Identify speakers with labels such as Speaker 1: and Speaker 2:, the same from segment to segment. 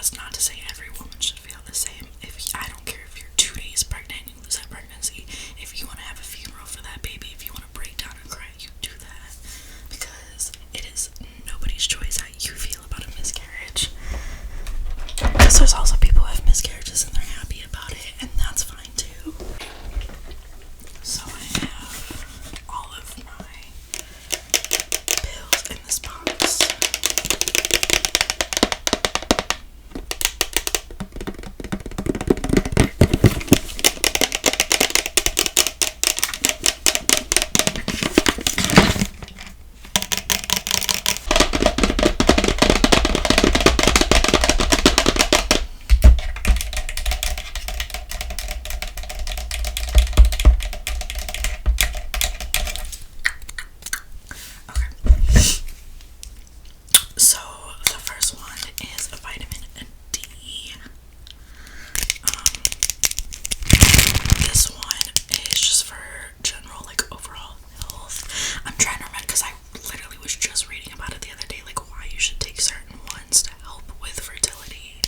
Speaker 1: that's not to say every woman should feel the same. I don't care if you're 2 days pregnant and you lose that pregnancy. If you want to have a funeral for that baby, if you want to break down and cry, you do that. Because it is nobody's choice how you feel about a miscarriage. Because there's also people who have miscarriages and they're happy about it, and that's fine too. So I have all of my pills in this box. So the first one is a vitamin D. This one is just for general, like, overall health. I'm trying to remember because I literally was just reading about it the other day, like why you should take certain ones to help with fertility.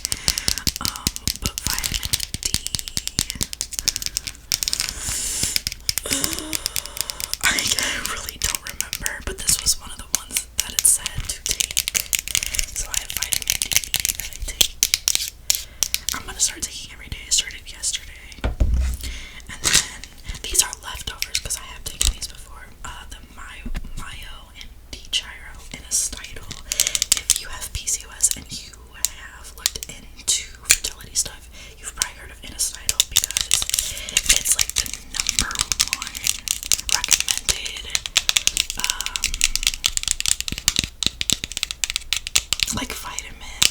Speaker 1: But vitamin D, I really don't remember, but this was one of the ones that it said to take. So I have vitamin D that I take. I'm gonna start taking every day. I started yesterday. And then these are leftovers because I have taken these before. The Mayo and D-Chiro and Inositol. If you have PCOS and you have looked into fertility stuff, you've probably heard of Inositol because it's like the number one recommended like vitamin,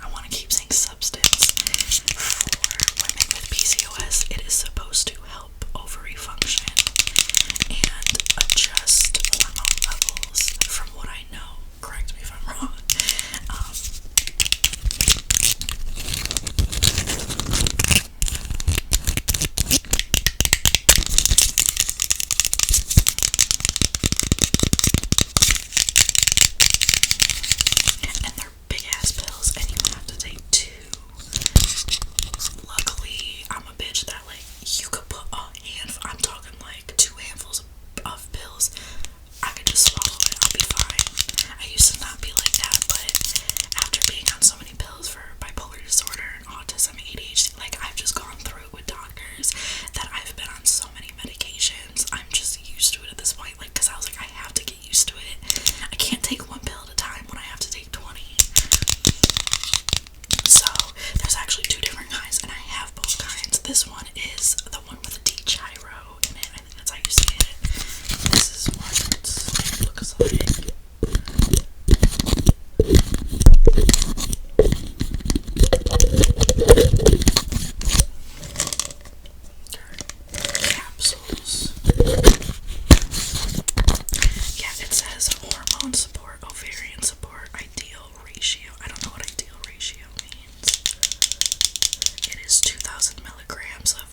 Speaker 1: I want to keep saying substance, for women with PCOS. It is supposed to help ovary function and adjust hormone levels, from what I know. Correct me if I'm wrong. And they're big ass pills, and you have to take 2. Luckily, I'm a bitch that, like, you could put a handful, I'm talking like 2 handfuls of pills. I could just swallow it, I'll be fine. I used to not be like that, but after being on so many pills for bipolar disorder and autism, ADHD, like, I've just gone through it with doctors that I've been on so many medications. I'm just used to it at this point, like, because I was like, I have to get used to it. I can't take 1 pill at a time when I have to take 20. So there's actually 2 different kinds, and I have both kinds. This one is the one with the D-Chiro in it. I think that's how you say it. This is what it looks like. Capsules. Yeah, it says hormone support, ovarian support, ideal ratio. I don't know what ideal ratio means. It is 2,000 milligrams of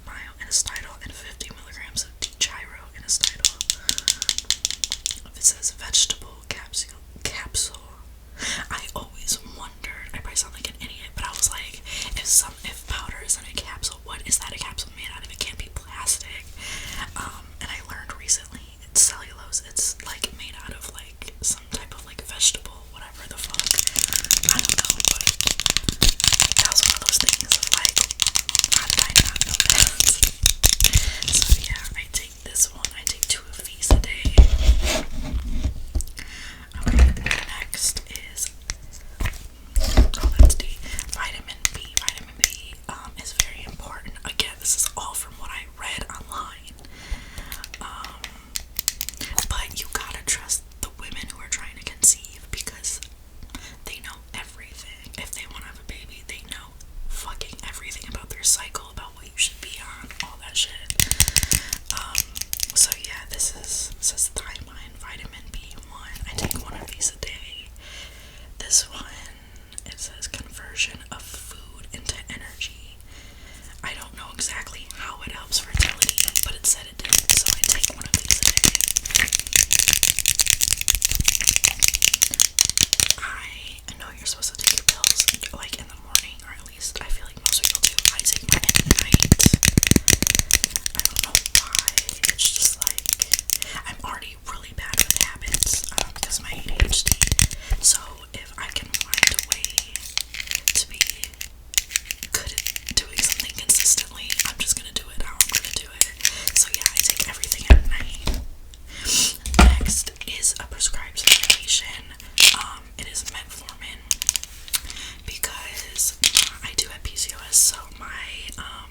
Speaker 1: PCOS, so my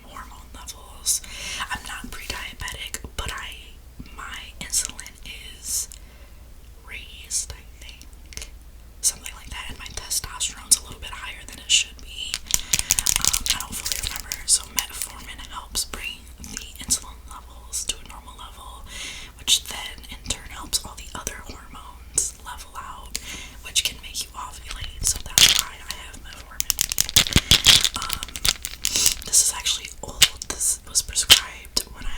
Speaker 1: hormone levels. I'm not pre-diabetic, but my insulin is raised, I think, something like that, and my testosterone's a little bit higher than it should be. I don't fully remember. So metformin helps bring the insulin levels to a normal level, which then in turn helps all the other hormones level out, which can make you ovulate. So that's why I have metformin. This is actually old. This was prescribed when I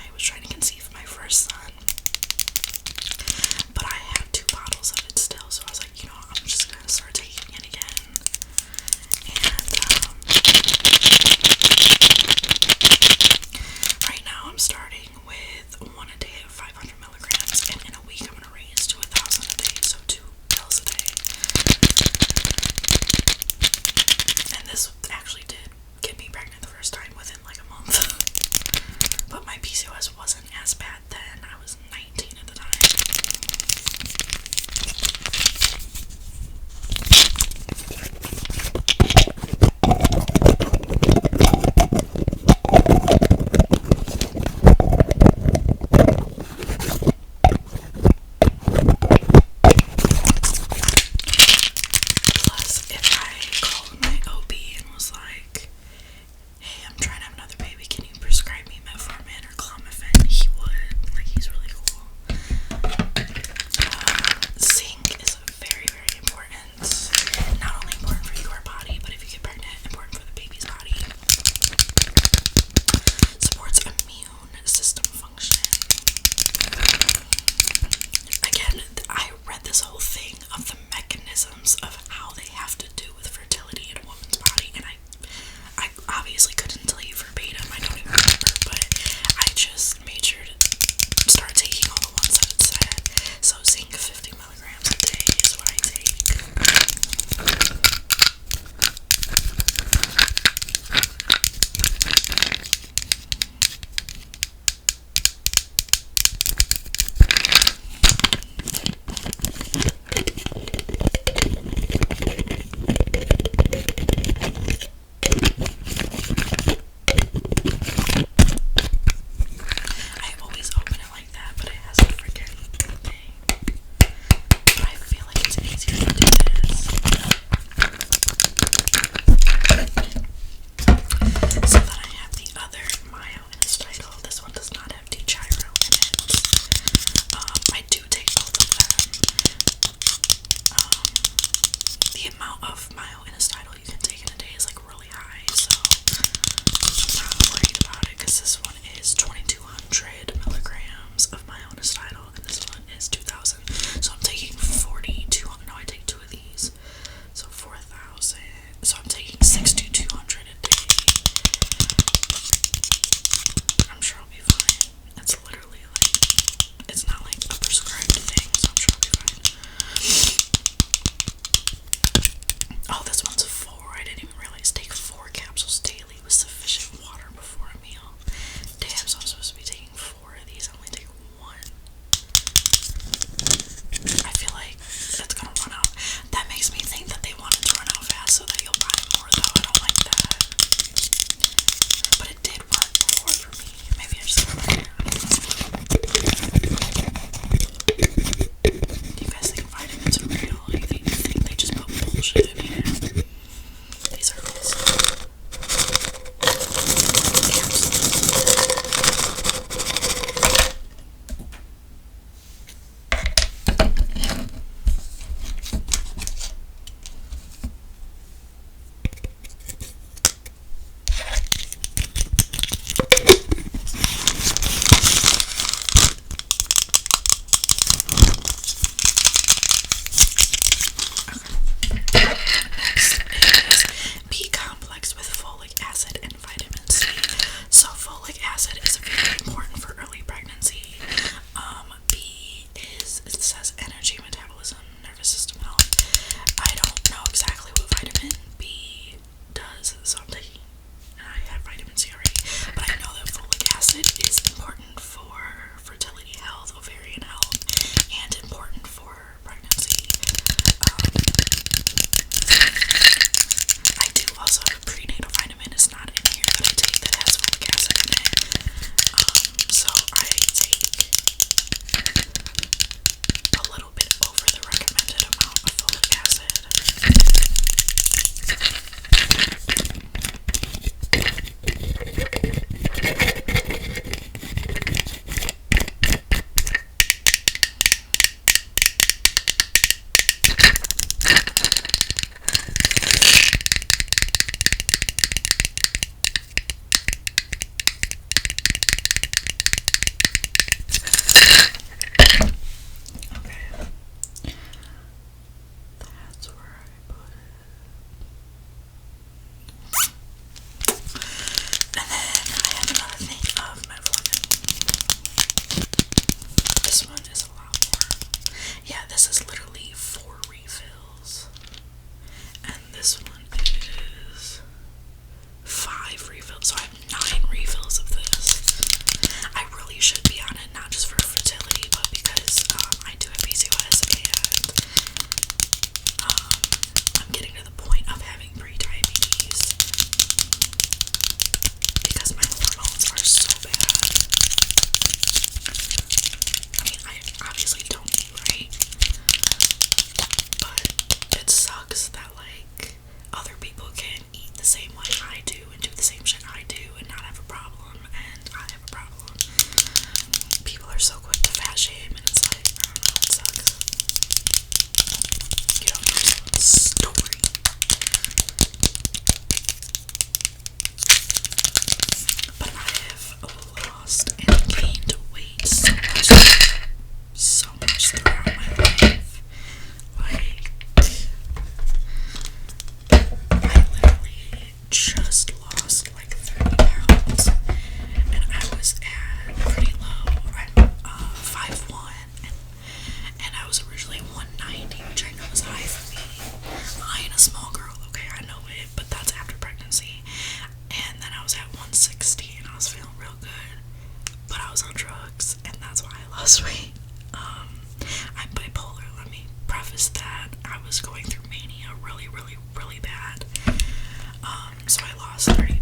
Speaker 1: cost $30.